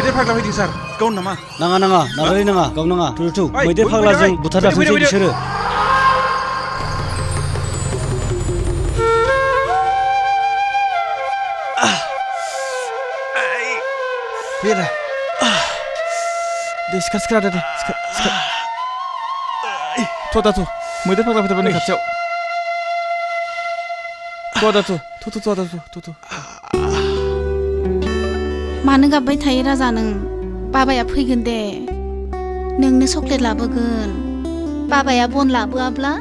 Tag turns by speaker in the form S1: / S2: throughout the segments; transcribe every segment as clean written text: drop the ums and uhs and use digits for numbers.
S1: मैदेर फाग्ला फैदों सार गावन नामा
S2: नाङा नागारै नाङा गाव नाङा थु मैदेर फाग्लाजों बुथारजाथोंसै बिसोरो
S3: फैरा दे सिखार दे सिखार थ' दा थ' मैदेर फाग्ला फैथारबाय नै खाथियाव थ' दा थ'
S4: मानो गाबबाय थायो राजा नों बाबाया फैगोन दे नोंनो चक्लेट लाबोगोन बाबाया बन लाबोआब्ला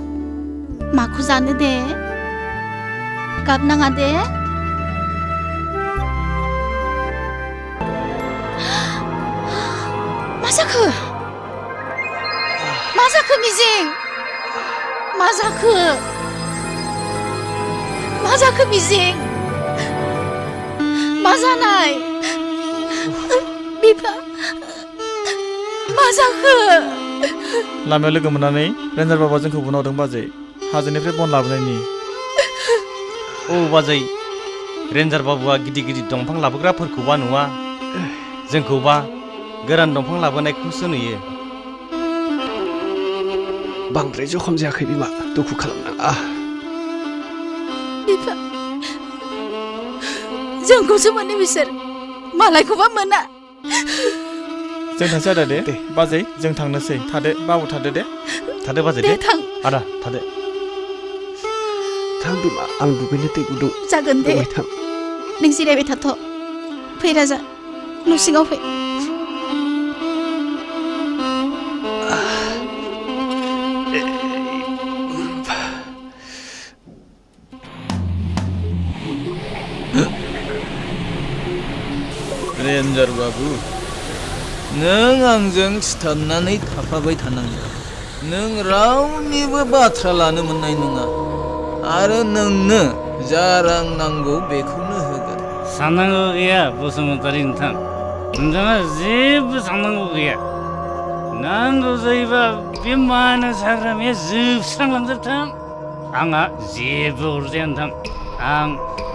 S4: माखौ जानो दे गाबनाङा दे मा जाखो मिजिं मा जाखो मिजिं मा जानाय बिफा मा जाखो
S3: लामायाव लोगो मोननानै रेन्जार बाबा जोंखौ बुंहरदों बाजै हाजोनिफ्राय बन लाबोनायनि
S5: औ बाजै रेन्जार बाबुआ गिदिर दंफां लाबोग्राफोरखौबा नुवा जोंखौबा गोरान दंफां लाबोनायखौसो नुयो
S6: बांद्राय जखम जायाखै बिमा दुखु खालामनाङा
S4: बिफा जोंखौसो मोनो बिसोर मालायखौबा मोना
S3: जों थांसै आदा दे बाजै जों थांनोसै थादो बाबु थादो दे
S5: बाजै
S4: दे थां
S5: आदा थादो
S6: थां बिमा आं दुगैनो दै गुदुं
S4: जागोन दे
S6: थां
S4: नों जिरायबाय थाथ' फै राजा न' सिङाव फै
S7: रेन्जार बाबु नों आंजों सिथाबनानै थाफाबाय थानांगौ नों रावनिबो बाथ्रा लानो मोननाय नङा आरो नोंनो जा रां नांगौ बेखौनो होगोन
S8: साननांगौ गैया बसुमतारी नोंथाङा जेबो साननांगौ गैया नांगौ जायोबा बे मानास हाग्रामाया जोबस्रांलांजोबथों आंहा जेबो अरजाया नोंथां आं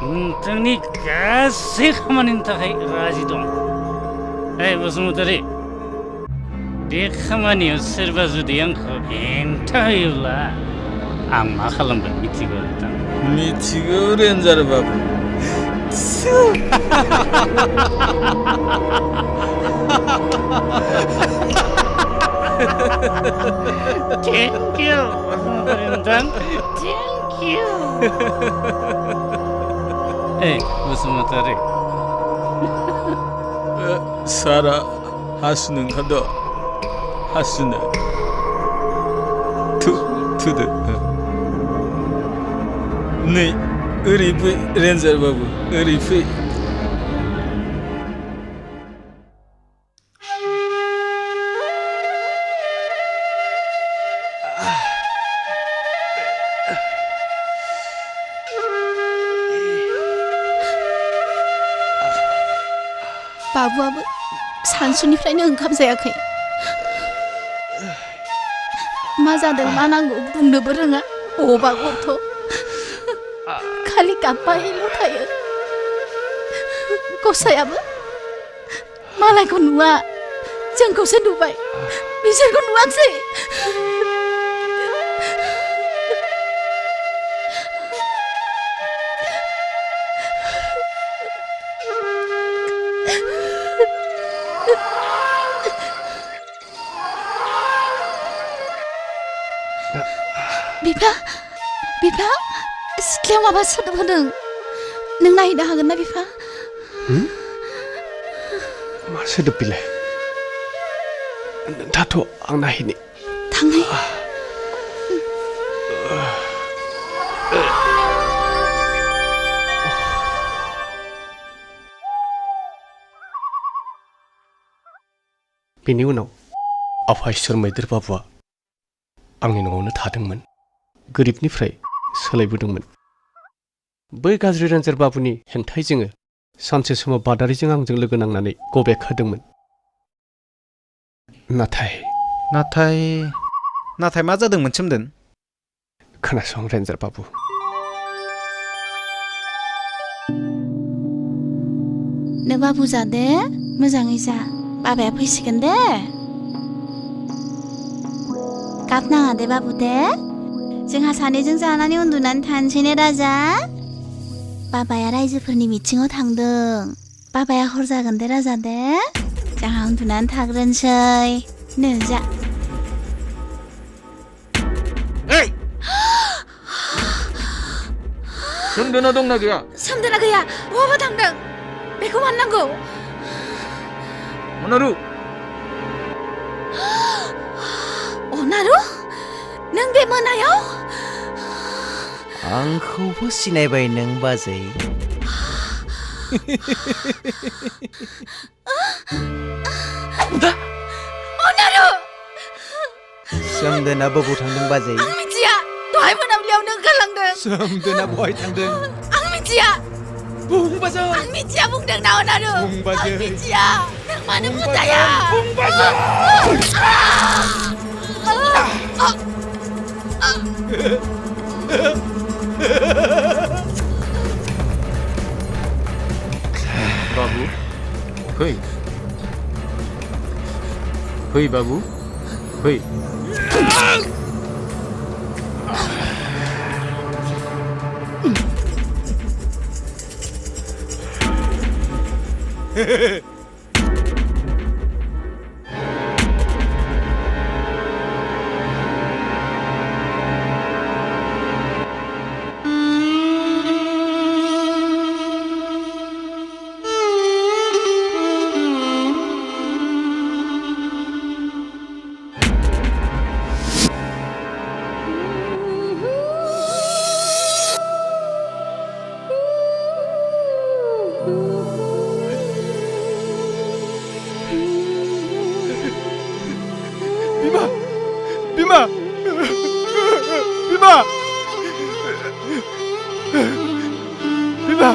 S8: नोंथांनि गासै खामानिनि थाखाय राजि दं बसुमतारी बे खामानियाव सोरबा जुदि आंखौ हेंथा होयोब्ला आं मा खालामगोन मिथिगौ नोंथां
S7: मिथिगौ रेन्जार बाबु
S8: थेंक इउ बसुमतारी नोंथां थेंक इउ बसुमतारी
S7: सारा हासुनो ओंखारदो हासुनो थुदो नै ओरै फै रेन्जार बाबु ओरै फै
S4: बाबुआबो सानसुनिफ्रायनो ओंखाम जायाखै मा जादों मा नांगौ बुंनोबो रोङा अबा गथ' खालि गाबबायल' थायो गसायाबो मालायखौ नुवा जोंखौसो नुबाय बिसोरखौ नुवाखसै बिफा सिथ्लायाव माबा सोदोब होदों नों नायहैनो हागोन ना बिफा
S6: मा सोदोब बिलाय थाथ' आं नायहैनि
S4: थांनाय
S6: बेनि उनाव आफा इसोर मैदेर बाबुआ आंनि न'आवनो थादोंमोन गोरिबनिफ्राय सोलायबोदोंमोन बै गाज्रि रेन्जार बाबुनि हेंथायै जोङो सानसे समाव बादारिजों आंजों लोगो नांनानै गबेक होदोंमोन
S3: नाथाय मा जादोंमोन सोमदोन
S6: खोनासं रेन्जार बाबु
S4: नों बाबु जादे मोजाङै जा बाबाया फैसिगोन दे गाबनाङा दे बाबु दे जोंहा सानैजों जानानै उन्दुनानै थानोसै ने राजा बाबाया रायजोफोरनि मिथिङाव थांदों बाबाया हर जागोन दे राजा दे जोंहा उन्दुनानै थाग्रोनोसै नो जा
S7: सोमदोना दंना गैया
S4: सोमदोना गैया बहाबा थांदों बेखौ माननांगौ
S7: अनारु
S4: अनारु नों बे मोनायाव
S1: आंखौबो सिनायबाय नों बाजै
S4: अनारु
S1: सोमदोना बबाव थांदों बाजै
S4: आं मिथिया दहाय मोनाबिलियावनो ओंखारलांदों
S1: सोमदोना बहाय थांदों
S4: आं मिथिया
S1: बुं बाजै
S4: आं मिथिया बुंदों ना अनारु
S1: बुं बाजै
S4: आं मिथिया नों मानो फोथाया
S1: बुं बाजै
S7: बाबु फै फै बाबु फै
S3: बिमा बिमा बिमा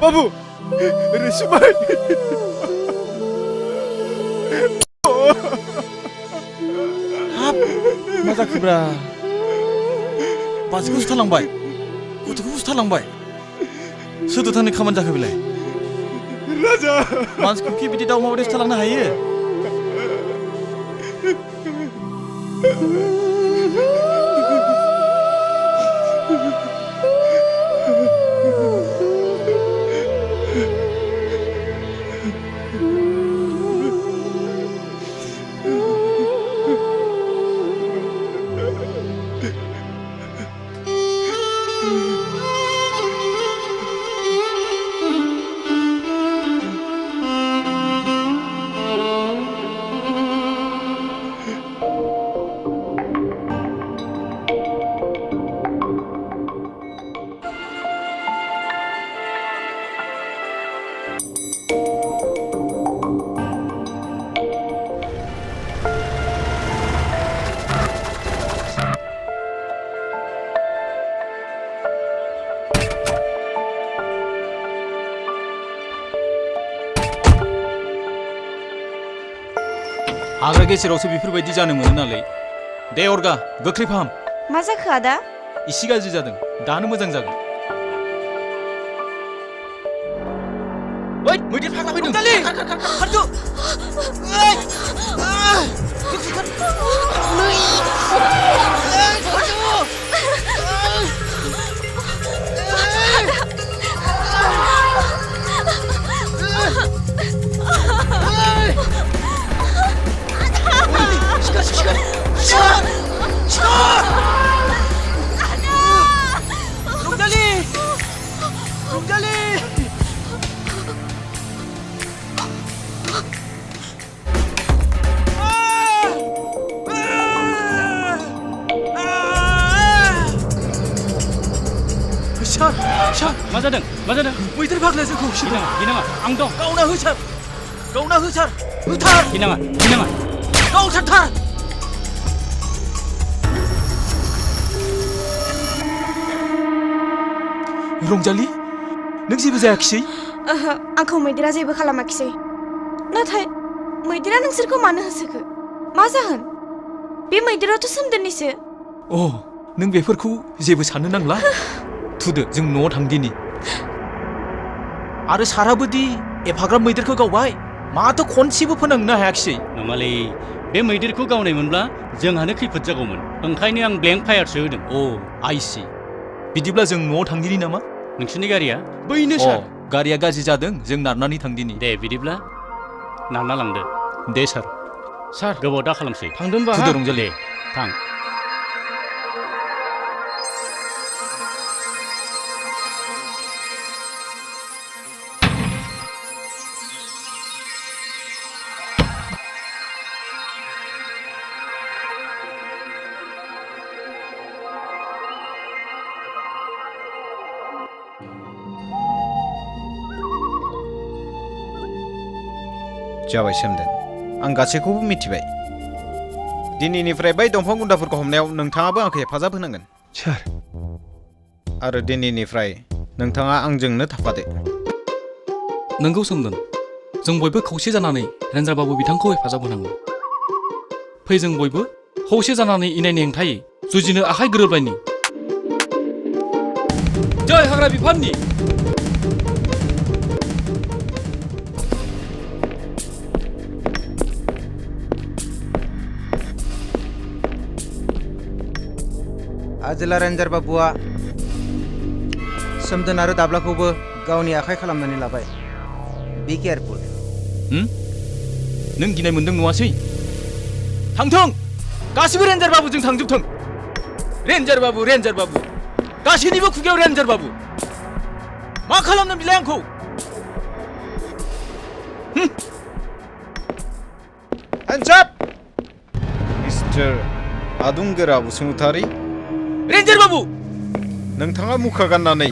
S3: बाबु रेशमाय हाब मा जाखोब्रा बाजैखौ सुथारलांबाय गथ'खौ सुथारलांबाय सोरदो थांनो खामानि जाखो बेलाय राजा मानसिखौ कि बिदि दाउ माबायदि सुथारलांनो हायो
S7: हाग्रा गेजेरावसो बेफोरबायदि जानो मोनो नालाय दे अरगा गोख्रै फाहाम
S9: मा जाखो आदा
S7: इसे गाज्रि जादों दानो मोजां जागोन ओइ मैदेर फाग्ला फैदों दालि खारदो
S8: मा जादों
S7: मैदेर फाग्लाया जोंखौ
S8: गिनाङा आं दं
S7: गावना होसार होथार
S8: गिनाङा
S7: गावथारथार रंजालि नों जेबो जायाखिसै
S9: आंखौ मैदेरा जेबो खालामाखिसै नाथाय मैदेरा नोंसोरखौ मानो होसोखो मा जाहोन बे मैदेराथ' सोमदोननिसो
S7: अ नों बेफोरखौ जेबो साननो नांला थुदो जों न'आव थांदिनि आरो साराबोदि एफाग्राब मैदेरखौ गावबाय माथो खनसेबो फोनांनो हायाखिसै
S8: नङालै बे मैदेरखौ गावनाय मोनब्ला जोंहानो खैफोद जागौमोन ओंखायनो आं ब्लेंक फायारसो होदों
S7: अ आइसि बिदिब्ला जों न'आव थांदिनि नामा
S8: नोंसोरनि गारिया
S7: बैनो सार गारिया गाज्रि जादों जों नारनानै थांदिनि
S8: दे बिदिब्ला नारना लांदो
S7: दे सार
S8: सार गोबाव दा खालामसै
S3: थांदोंबा
S7: थुदो रंजालि
S8: थां
S1: जाबाय सोमदोन आं गासैखौबो मिथिबाय दिनैनिफ्राय बै दंफां गुन्दाफोरखौ हमनायाव नोंथाङाबो आंखौ हेफाजाब होनांगोन
S6: सार
S1: आरो दिनैनिफ्राय नोंथाङा आंजोंनो थाफादो
S3: नोंगौ सोमदोन जों बयबो खौसे जानानै रेन्जार बाबु बिथांखौ हेफाजाब होनांगौ फै जों बयबो खौसे जानानै इनायनि हेंथायै जुजिनो आखाइ गोरोबलायनि जय हाग्रा बिफाननि
S1: आजोला रेन्जार बाबुआ सोमदोन आरो दाब्लाखौबो गावनि आखाइ खालामनानै लाबाय बि केयारफुल
S7: नों गिनाय मोनदों नङासै थांथों गासिबो रेन्जार बाबुजों थांजोबथों रेन्जार बाबु गासैनिबो खुगायाव रेन्जार बाबु मा खालामनो बिलाय आंखौ
S1: Hands मिस्टार आदुंगोरा बसुमतारी
S7: रेन्जार बाबु
S1: नोंथाङा मुखा गाननानै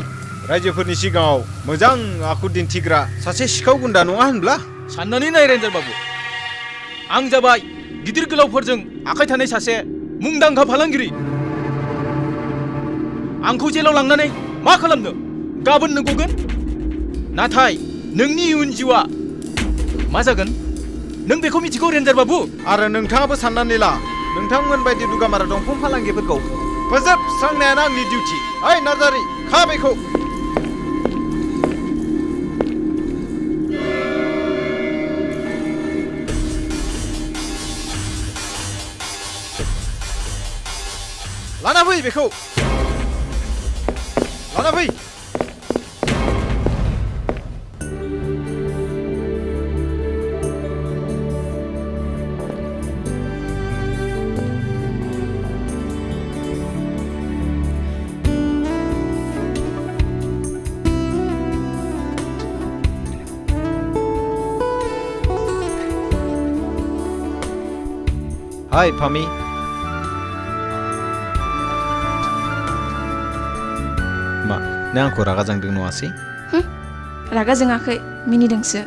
S1: रायजोफोरनि सिगाङाव मोजां आखु दिन्थिग्रा सासे सिखाव गुन्दा नङा होनब्ला
S7: साननानै नाय रेन्जार बाबु आं जाबाय गिदिर गोलावफोरजों आखाइ थानाय सासे मुंदांखा फालांगिरि आंखौ जेलाव लांनानै मा खालामनो गाबोननो गगोन नाथाय नोंनि इयुन जिउआ मा जागोन नों बेखौ मिथिगौ रेन्जार बाबु
S1: आरो नोंथाङाबो साननानै ला नोंथांमोन बायदि दुगामारा दंफां फालांगिफोरखौ फोजोबस्रांनायानो आंनि डिउटि ओइ नार्जारि खा बेखौ लाना फै बेखौ लाना फै हाय फामी मा नों आंखौ रागा जोंदों नङासै
S9: रागा जोङाखै मिनिदोंसो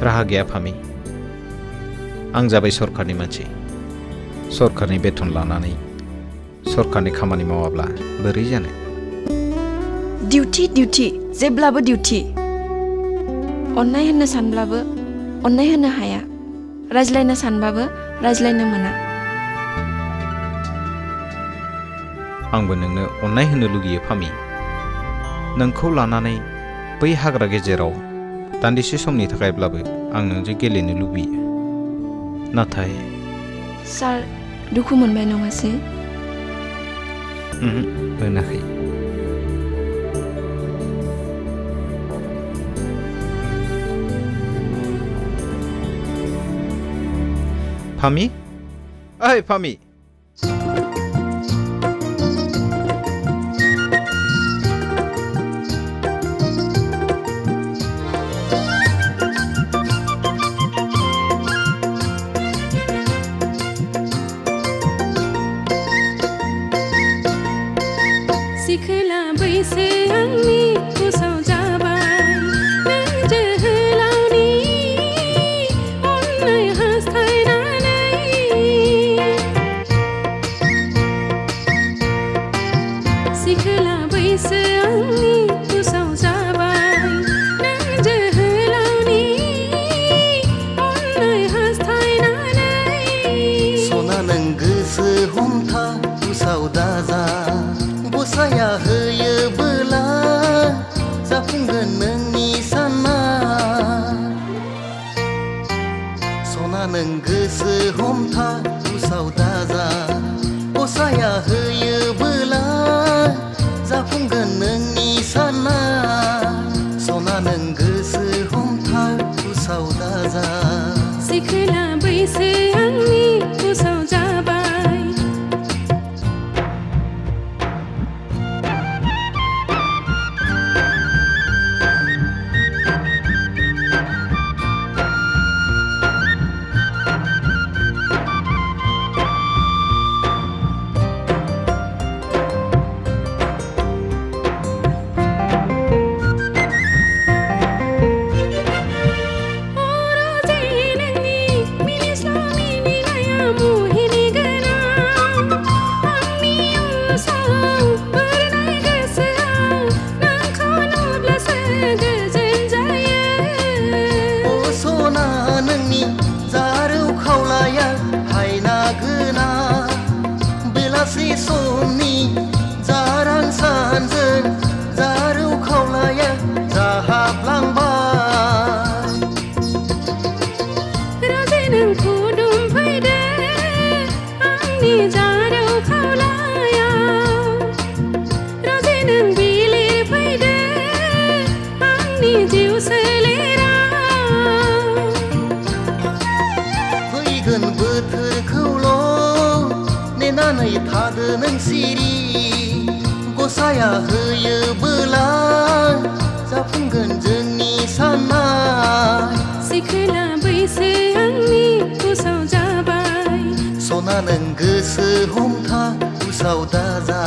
S1: राहा गैया फामी आं जाबाय सरकारनि मानसि सरकारनि बेथन लानानै सरकारनि खामानि मावाब्ला बोरै जानो
S9: डिउटि जेब्लाबो डिउटि अन्नाय होननो सानब्लाबो अन्नाय होनो हाया रायज्लायनो सानबाबो रायज्लायनो मोना
S1: आंबो नोंनो अन्नाय होनो लुगैयो फामी नोंखौ लानानै बै हाग्रा गेजेराव दान्दिसे समनि थाखायब्लाबो आं नोंजों गेलेनो लुबैयो नाथाय
S9: सार दुखु मोनबाय नङासै
S1: मोनाखै फामी ओइ फामी
S10: सिखला बैसे आंनि गोसोआव जाबाय नों जोहोलावनि अन्नाय हास्थायनानै सिखला बैसे आंनि गोसोआव जाबाय नों जोहोलावनि
S11: गसाया होयोबोला जाफुंगोन नोंनि साननाय सना नों गोसो हमथा उसाव दाजा गसाया होयोबोला जाफुंगोन नोंनि साननाय सना नों गोसो हमथा उसाव दाजा
S10: सिखला बैसो आंनि उसाव जाबाय
S11: थादो नों सिरि गसाया होयोबोला जाफुंगोन जोंनि साननाय
S10: सिखला बैसो आंनि उसाव जाबाय
S11: सना नों गोसो हमथा उसाव दाजा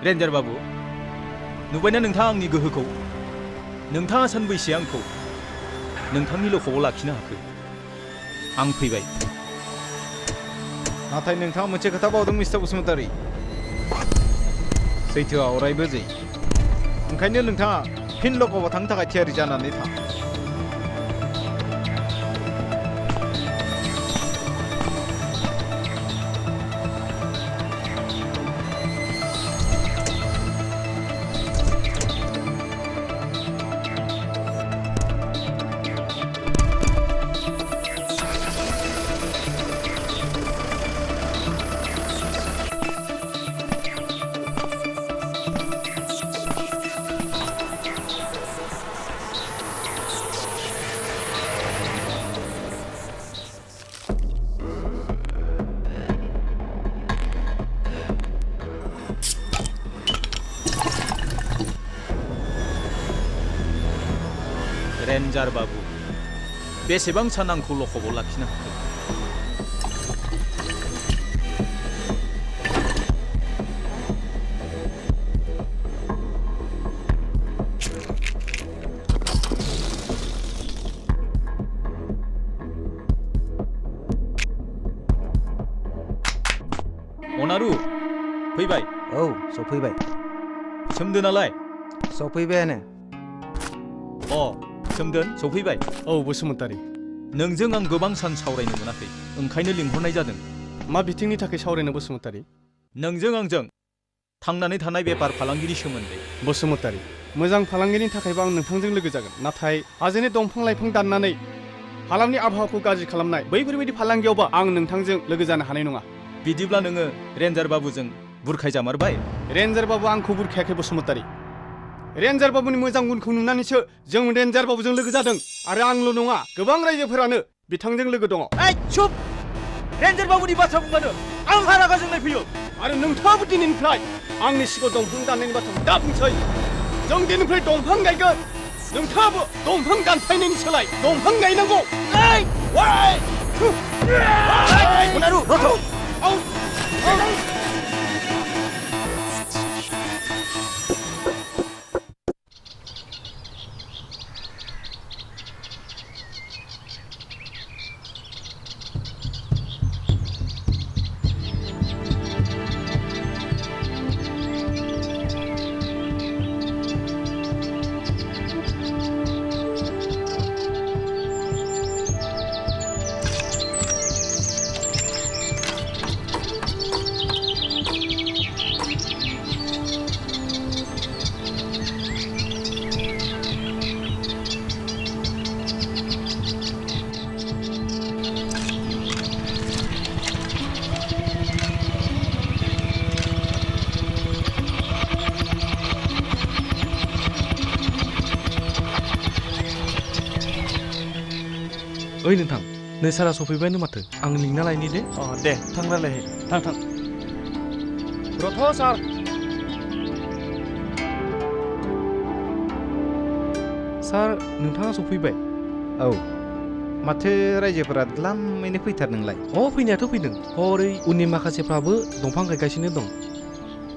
S7: रेन्जार बाबु नुबायना नोंथाङा आंनि गोहोखौ नोंथाङा सानबैसे आंखौ नोंथांनि लखबआव लाखिनो हाखो आं फैबाय
S1: नाथाय नोंथाङा मोनसे खोथा बावदों मिस्टार बसुमतारी सैथोआ अरायबो जै ओंखायनो नोंथाङा फिन लकबआव थांनो थाखाय थियारि जानानै था
S7: रेन्जार बाबु बेसेबां सान आंखौल' खबर लाखिनो हाखो? अनारु फैबाय?
S12: औ सफैबाय।
S7: सोमदोनालाय?
S12: सफैबायानो।
S7: सोमदोन सफैबाय?
S6: औ बसुमतारी।
S7: नोंजों आं गोबां सान सावरायनो मोनाखै, ओंखायनो लिंहरनाय जादों।
S6: मा बिथिंनि थाखाय सावरायनो बसुमतारी?
S7: नोंजों आंजों थांनानै थानाय बेफार फालांगिनि सोमोन्दै।
S6: बसुमतारी, मोजां फालांगिनि थाखायबो आं नोंथांजों लोगो जागोन, नाथाय हाजोनि दंफां लाइफां दाननानै हालामनि आबहावाखौ गाज्रि खालामनाय बैफोरबायदि फालांगियावबा आं नोंथांजों लोगो जानो हानाय नङा।
S7: बिदिब्ला नोङो रेन्जार बाबुजों बुरखाय जामारबाय?
S6: रेन्जार बाबु आंखौ बुरखायाखै बसुमतारी। रेन्जार बाबुनि मोजां गुनखौ नुनानैसो जों रेन्जार बाबुजों लोगो जादों, आरो आंल' नङा गोबां रायजोफोरानो बिथांजों लोगो दङ।
S5: चुप! रेन्जार बाबुनि बाथ्रा बुंबानो आंहा रागा जोंनाय फैयो।
S6: आरो नोंथाङाबो दिनैनिफ्राय आंनि सिगाङाव दंफां दाननायनि बाथ्राखौ दा बुंसै। जों दिनैनिफ्राय दंफां गायगोन, नोंथाङाबो दंफां दानफायनायनि सोलाय दंफां गायनांगौ।
S3: ओइ नोंथां, नै सारा सफैबायानो माथो। आं लिंना लायनि दे।
S5: दे थां रायलायहै, थां।
S6: रथ' सार।
S3: सार, नोंथाङा सफैबाय?
S1: औ। माथो रायजोफोरा द्लामैनो फैथारदोंलाय?
S3: फैनायाथ' फैदों। हरै उननि माखासेफ्राबो दंफां गायगासिनो दं।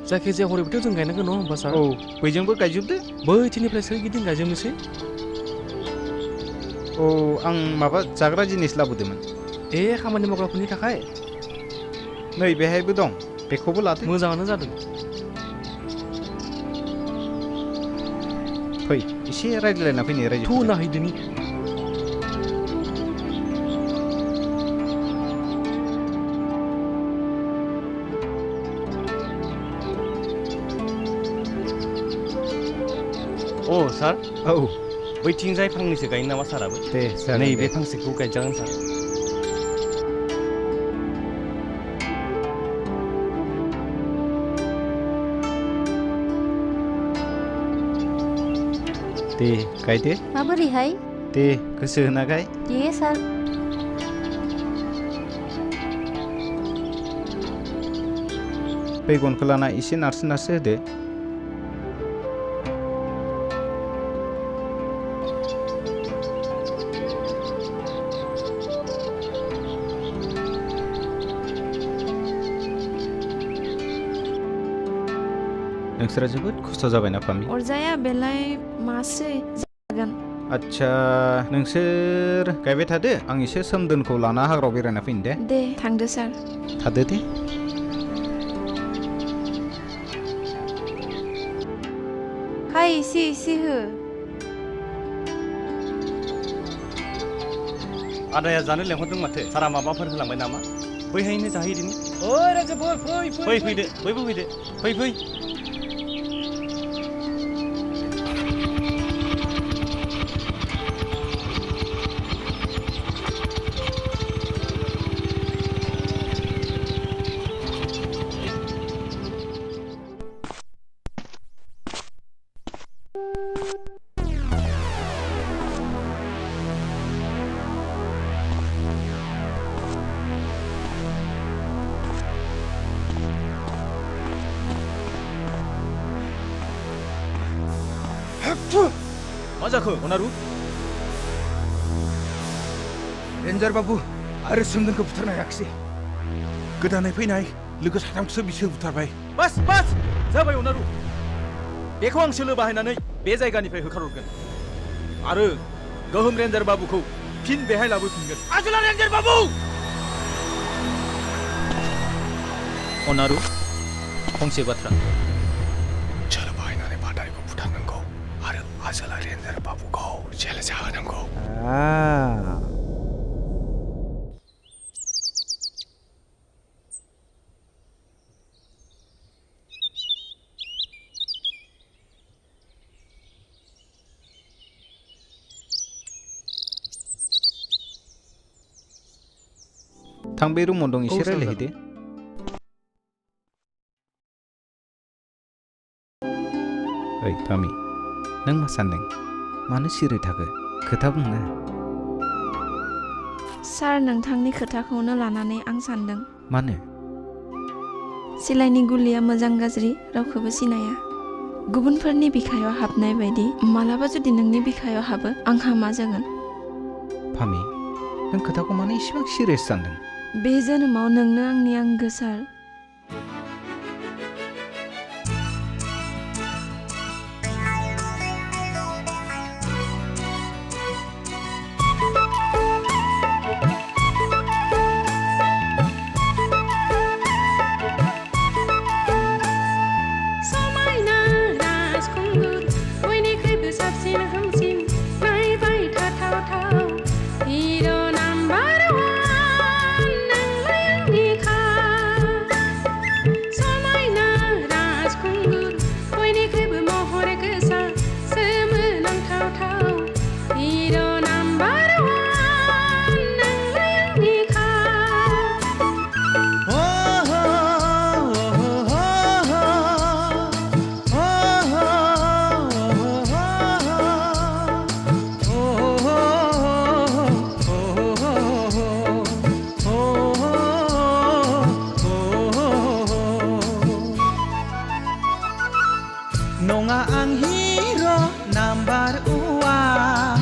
S3: जायखिजाया हरैबोथ' जों गायनांगोन नङा होमबा सार?
S1: औ, बैजोंबो गायजोबदो।
S3: बैथिनिफ्राय सोरगिदिं गायजोबनोसै।
S1: औ, आं माबा जाग्रा जिनिस लाबोदोंमोन।
S3: खामानि मावग्राफोरनि थाखाय?
S1: नै बेहायबो दं, बेखौबो लादो।
S3: मोजाङानो जादों।
S1: फै, एसे रायज्लायना फैनि रायजो।
S3: थु नाहैदोनि।
S5: सार।
S1: औ।
S5: बैथिंजाय फांनैसो गायनो नामा साराबो?
S1: दे जागोन।
S5: नैबे फांसेखौ गायजागोन सार।
S1: दे गायदो।
S4: माबोरैहाय?
S1: दे गोसो होना गाय।
S4: दे सार।
S1: बै गनखौ लाना एसे नारसो नारसो होदो। नोंसोरा जोबोद खस्थ' जाबायना फामि?
S9: अरजाया बेलाय मासै जागोन।
S1: आच्छा, नोंसोर गायबाय थादो, आं एसे सोमदोनखौ लाना हाग्रायाव बेरायना फैनो दे।
S9: दे थांदो सार।
S1: थादो दे।
S9: हाय एसे हो।
S5: आदाया जानो लेंहरदों माथो। सारा माबाफोर होलांबाय नामा? बैहायनो जाहैदिनि।
S3: ओइ राजाफोर,
S5: फैदो, बयबो फैदो। फै।
S7: मा जाखो अनारु?
S12: रेन्जार बाबु आरो सोमदोनखौ बुथारनो हायाखिसै गोदानै फैनाय लोगो साथामखौसो बिसोर बुथारबाय
S5: बास बास जाबाय अनारु बेखौ आं सोलो बाहायनानै बे जायगानिफ्राय होखारहरगोन आरो गोहोम रेन्जार बाबुखौ फिन बेहाय लाबोफिनगोन आजोला रेन्जार बाबु अनारु फंसे बाथ्रा
S6: सोलो बाहायनानै बादारिखौ बुथारनांगौ आरो आजोला रेन्जार बाबुखौ जेल जाहोनांगौ
S1: थां बे रुमाव दं एसे रायलायहैदो ओइ फामि नों मा सान्दों मानो सिरि थाखो खोथा बुंना
S9: सार नोंथांनि खोथाखौनो लानानै आं सान्दों
S1: मानो
S9: सिलाइनि गुलिया मोजां गाज्रि रावखौबो सिनाया गुबुनफोरनि बिखायाव हाबनाय बायदि मालाबा जुदि नोंनि बिखायाव हाबो आंहा मा जागोन
S1: फामि नों खोथाखौ मानो इसेबां सिरियास सान्दों
S9: बे जोनोमाव नोंनो आंनि आंगो सार
S10: समायना राजखुंगुर बयनिख्रुइबो साबसिन हामसिन नायबाय थाथावथाव हिर' नाम्बार वान नोंलाय आंनि खाब समायना राजखुंगुर बयनिख्रुइबो महर गोसा सोमोनांथावथाव हिर' नाम्बार वान नोंलाय आंनि खाब
S11: नङा आं हिर' नाम्बार वान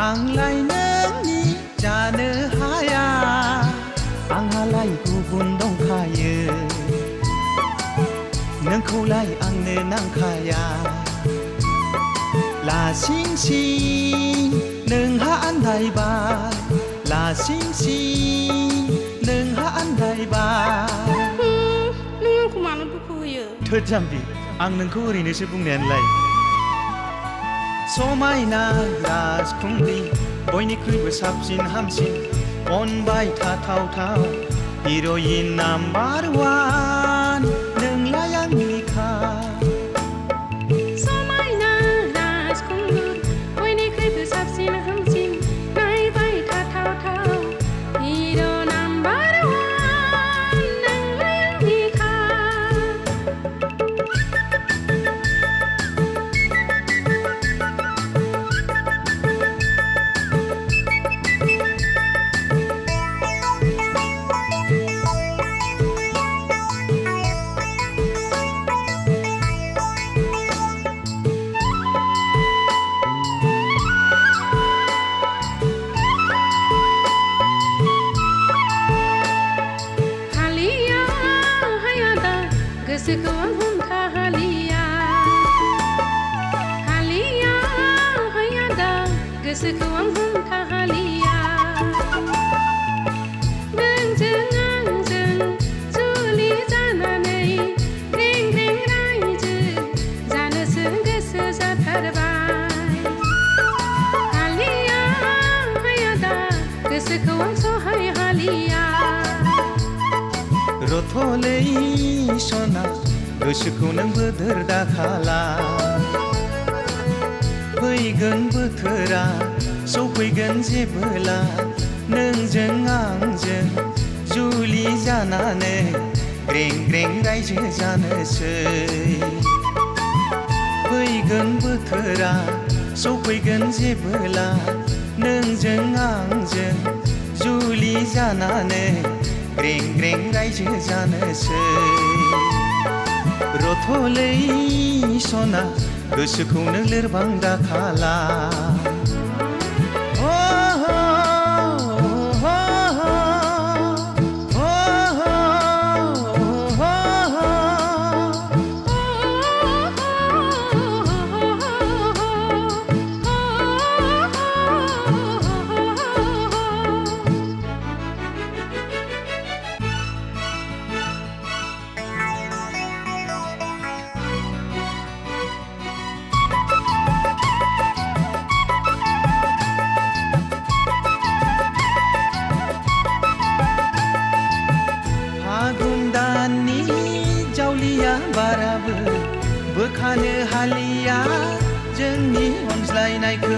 S11: आंलाय नोंनि जानो हाया आंहालाय गुबुन दंखायो नोंखौलाय आंनो नांखाया लासिं सिं नोंहा आन्दायबाय लासिं सिं नोंहा आन्दायबाय
S10: नों आंखौ मानो दुखु होयो
S11: थोद जाम्बि आं नोंखौ ओरैनोसो बुंनायानोलाय समायना राजखुंग्रि बयनिख्रुइबो साबसिन हामसिन अनबाय थाथावथाव हिर'इन नाम्बार वान नोंलाय आंनि खाब
S10: समायना राजखुंगुर बयनिख्रुइबो साबसिन हामसिन नायबाय थाथावथाव हिर' नाम्बार वान नोंलाय आंनि खाब हालिया हायादा गोसोखौ आं हमथा हालिया हालिया हायादा गोसोखौ आं हमथा हालिया नोंजों आंजों जुलि जानानै रें रें रायजो जानोसो गोसो जाथारबाय हालिया हायादा गोसोखौ आं सहाय हालिया
S11: रथ'लै सना गोसोखौ नों बोदोर दाखाला फैगोन बोथोरा सफैगोन जेबोला नोंजों आंजों जुलि जानानै ग्रें ग्रें रायजो जानोसै फैगोन बोथोरा सफैगोन जेबोला नोंजों आंजों जुलि जानानै ग्रें ग्रें रायजो जानोसै रथ'लै सना गोसोखौ नों लोरबां दाखाला
S7: थानो हालिया जोंनि अनज्लायनायखौ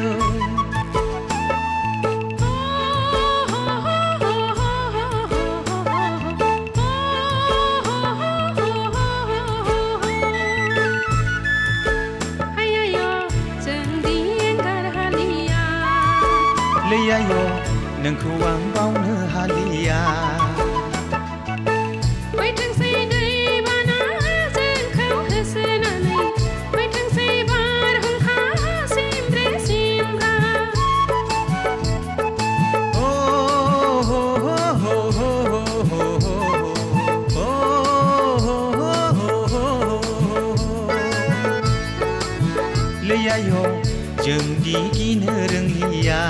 S7: लैयाय नोंखौ आं बावनो हालिया
S10: फैथोंसै दैबाना जोंखौ होसोनानै फैथोंसै बारहुंखा सिमब्रे सिमब्रा
S7: ओ हो हो हो हो हो हो हो लैयाय जोंदि गिनो रोंलिया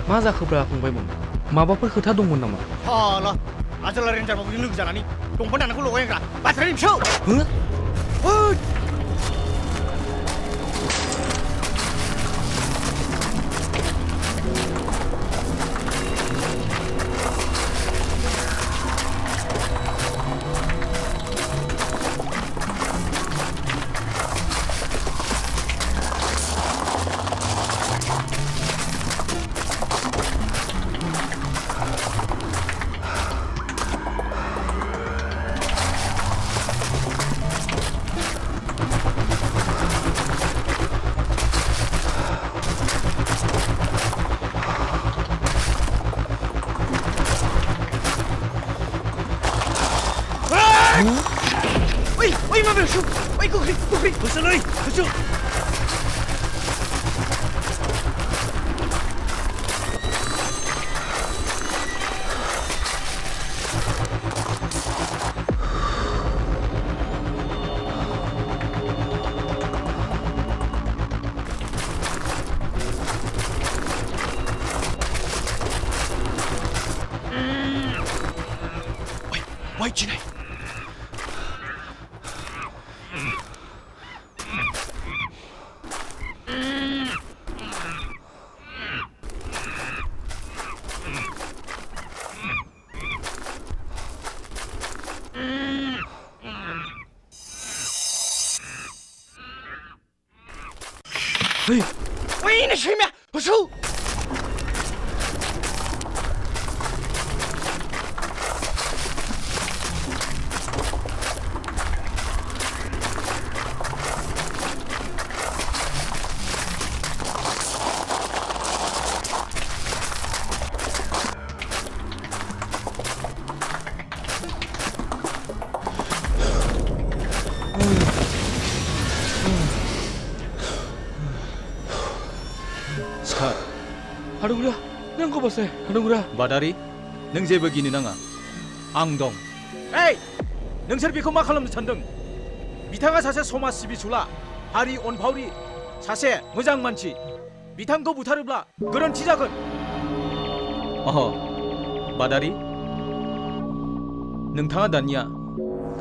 S3: मा जाखोब्रा फंबायमोन माबाफोर खोथा दंमोन नामा
S2: हाला आजोला रेन्जार बाबुजों लोगो जानानै दंफां दाननायखौ लगायग्रा बाथ्रानि फिसौ Ôi mà biểu xuống, ôi cô khỉ, tôi sẽ lấy, tôi chưa. Ôi, chị này. Ôi, này xem mẹ, hồi su.
S3: 하루구라, 넌거 보세, 하루구라.
S5: 바다리, नों जेबो गिनो नाङा आं दं एइ नोंसोर बेखौ मा खालामनो सानदों बिथाङा सासे समाज सिबिसुला हारि अनफावरि सासे मोजां मानसि बिथांखौ बुथारोब्ला गोरोन्थि जागोन अह बादारि नोंथाङा दानिया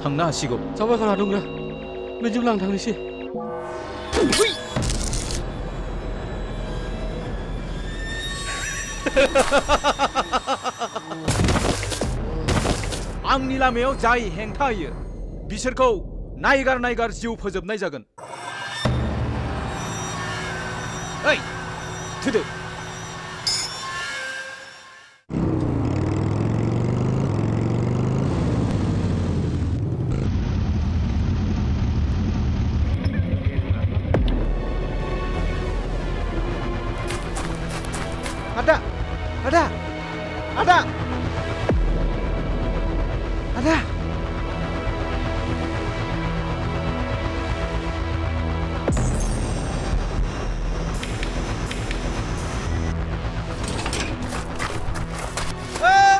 S5: थांनो हासिगौ
S3: साबायखर हादुंग्रा बिदिब्ला आं थांनोसै
S5: आंनि लामायाव जाय हेंथा होयो बिसोरखौ नायगार जिउ फोजोबनाय जागोन। ओइ थुदो।
S2: Ada! Ada! Ada! Ada!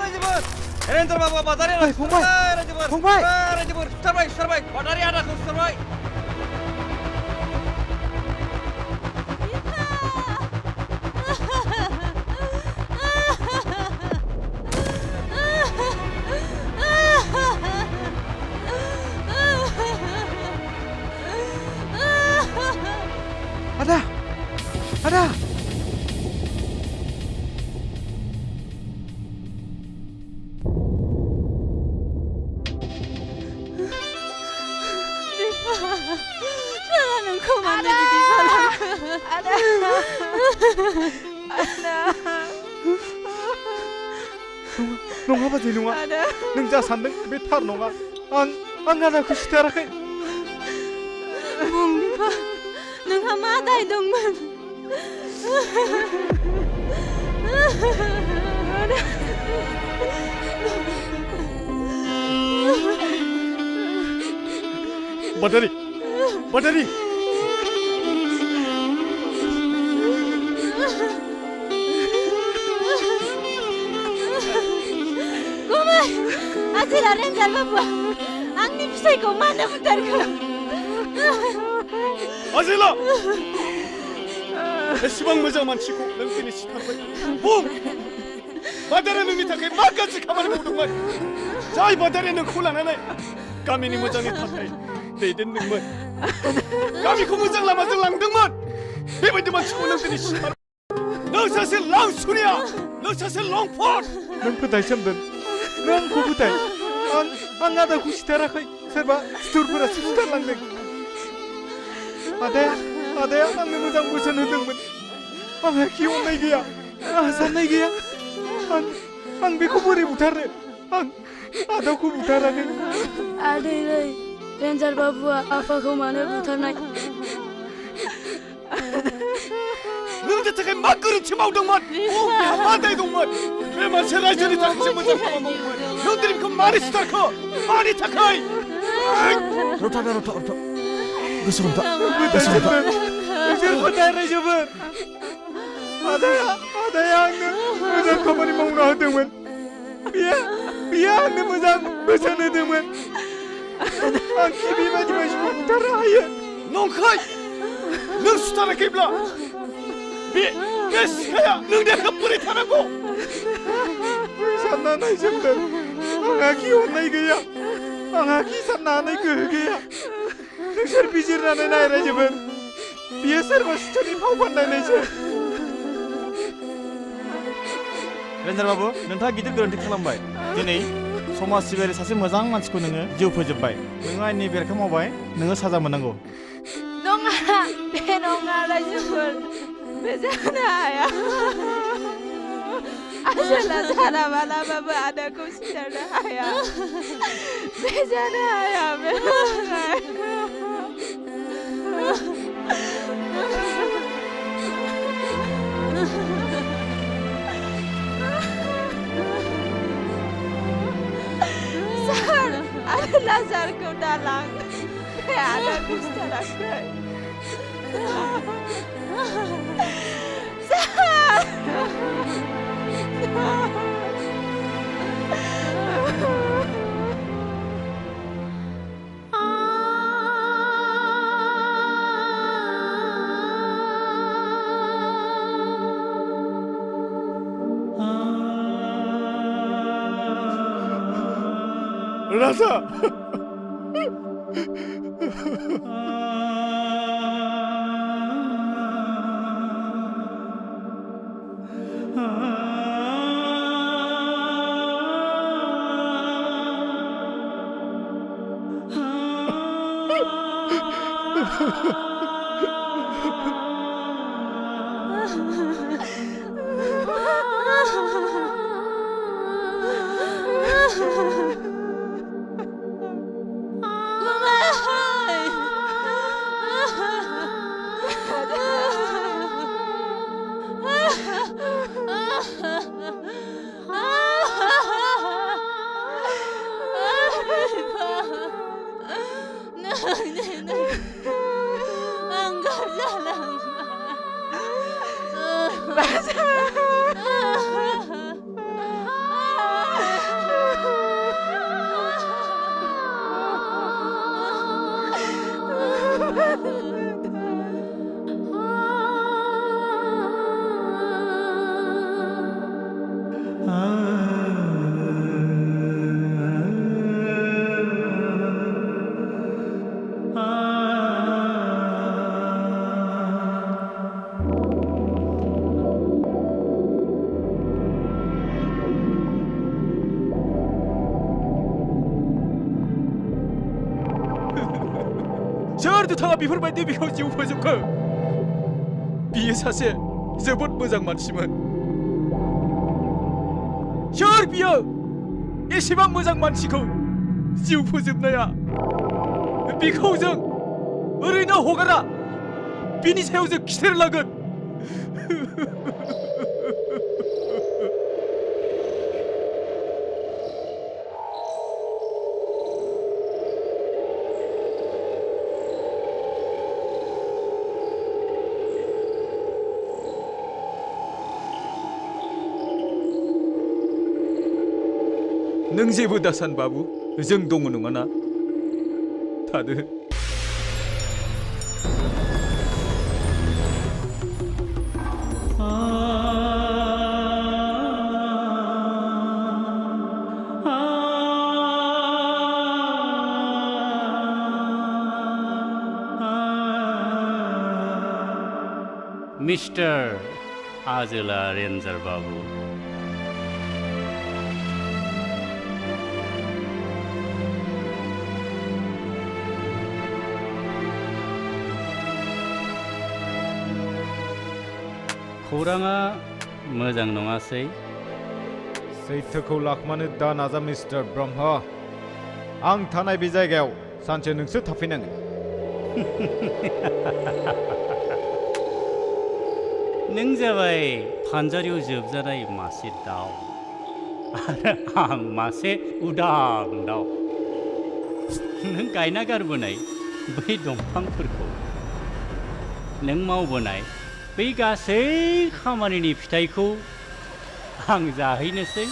S5: रायजोफोर रेन्जार बाबुआ बाजारि आदाखौ सुथारबाय। रायजोफोर रायजोफोर सुथारबाय बाजारि आदाखौ सुथारबाय।
S2: Ada! Ada!
S10: Jangan engkau mana bikin salahku. Ada.
S2: नङा बाजै नङा नों जा सानदों बे थार नङा आं आदाखौ सुथाराखै
S10: बुं बिफा नोंहा मा दाय दंमोन
S2: बादारि बादारि
S10: Azilah Renjar Babuआ आंनि फिसायखौ मानो बुथारखो
S2: आजिला एसेबां मोजां मानसिखौ नों दिनै सिथारबाय बुं बादारिया नोंनि थाखाय मा गाज्रि खामानि मावदोंमोन जाय बादारिया नोंखौ लानानै गामिनि मोजांनि थाखाय दैदेनदोंमोन गामिखौ मोजां लामाजों लांदोंमोन बेबायदि मानसिखौ नों दिनै सिथारबाय नों सासे लांसुनिया नों सासे लंफट नों फोथाय सोमदोन नों आंखौ फोथाय आं आदाखौ सिथाराखै सोरबा सुथुरफोरासो सिथारलांदों आदाया आंनो मोजां बोसोन होदोंमोन आंहा खि अननाय गैया आंहा साननाय गैया आं बेखौ बोरै बुथारो आं आदाखौ बुथाराखै
S10: आदैलै रेन्जार बाबुआ आफाखौ मानो बुथारनाय
S2: नोंनि थाखाय मा गोरोन्थि मावदोंमोन बेहा मा दाय दंमोन बे मानसिया रायजोनि थाखायसो मोजां खामानि मावोमोन नों दिनै बेखौ मारै सिथारखो मानि थाखाय
S5: रथा गोसो हमथा
S2: नोंसोर फोथाय रायजोफोर आदाया आंनो मोजां खामानि मावना होदोंमोन बियो आंनो मोजां बोसोन होदोंमोन आं बेबायदि मानसिखौ बुथारनो हायो नंखाय नों सुथाराखैब्ला बे सिखाया नोंनि आखायाव बोरै थानांगौ सानना नायजोबदों आंहा खि अननाय गैया आंहा खि साननो हानाय गोहो गैया नोंसोर बिजिरनानै नाय रायजोफोर बियो सोरबा सुथुरनि फाव फान्दायनायसो रेन्जार बाबु नोंथाङा गिदिर गोरोन्थि खालामबाय दिनै समाज सिबियारि सासे मोजां मानसिखौ नोङो जिउ फोजोबबाय नोङो आयेननि बेरेखा मावबाय नोङो साजा मोननांगौ
S10: नङा बे नङा रायजोफोर बे जानो हाया आजोला सारा मालाबाबो आदाखौ सिथारनो हाया बे जानो हाया बे सार आरो लाजारखौ दालां बे आदाखौ सिथाराखै सार
S2: राजा
S5: सोर दुथाङा बेफोरबायदि बिखौ जिउ फोजोबखो बियो सासे जोबोद मोजां मानसिमोन सोर बियो एसेबां मोजां मानसिखौ जिउ फोजोबनाया बिखौ जों ओरैनो हगारा बिनि सायाव जों खिथेर लागोन नों जेबो दासान बाबु जों दङ नङाना थादो
S8: मिस्टर आजोला रेन्जार बाबु खौराङा मोजां नङासै
S1: सैथोखौ लाखमानो दा नाजा मिस्टार ब्रह्म आं थानाय बे जायगायाव सानसे नोंसो थाफैनांगोन
S8: नों जाबाय फानजारियाव जोबजानाय मासे दाउ आरो आं मासे उदां दाउ नों गायना गारबोनाय बै दंफांफोरखौ नों मावबोनाय बै गासै खामानिनि फिथाइखौ आं जाहैनोसै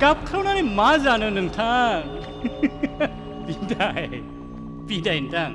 S8: गाबख्रावनानै मा जानो नोंथां बिदाय नोंथां